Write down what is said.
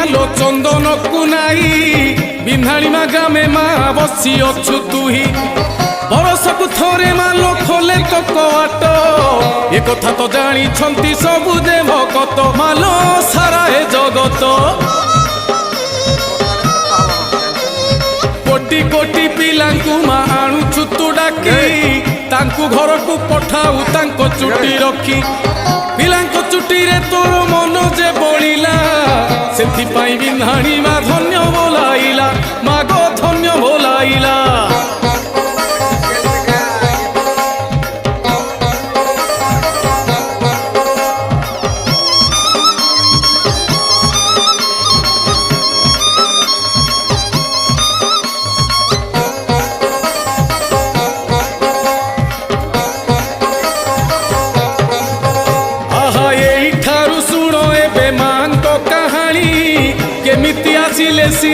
मालो चंदन कुनाई बिन्हाणी मा गामे मा बसी अछु तुही बरसकु थोरे मालो खोले तो कवाट ए कथा तो जानी छंती सबु देव कत मालो सारा ए जगत कोटी कोटी पिलांकु मा आणुछु तु डाकी तांकु घर को पठाऊ तांको चुटी रखी पिलांको चुटी रे तोर मन जे बळिला सेथि पाई बिन्हाणी मा धन्य बोलाइला मागो धन्य बोलाइला केमिति आसिले सी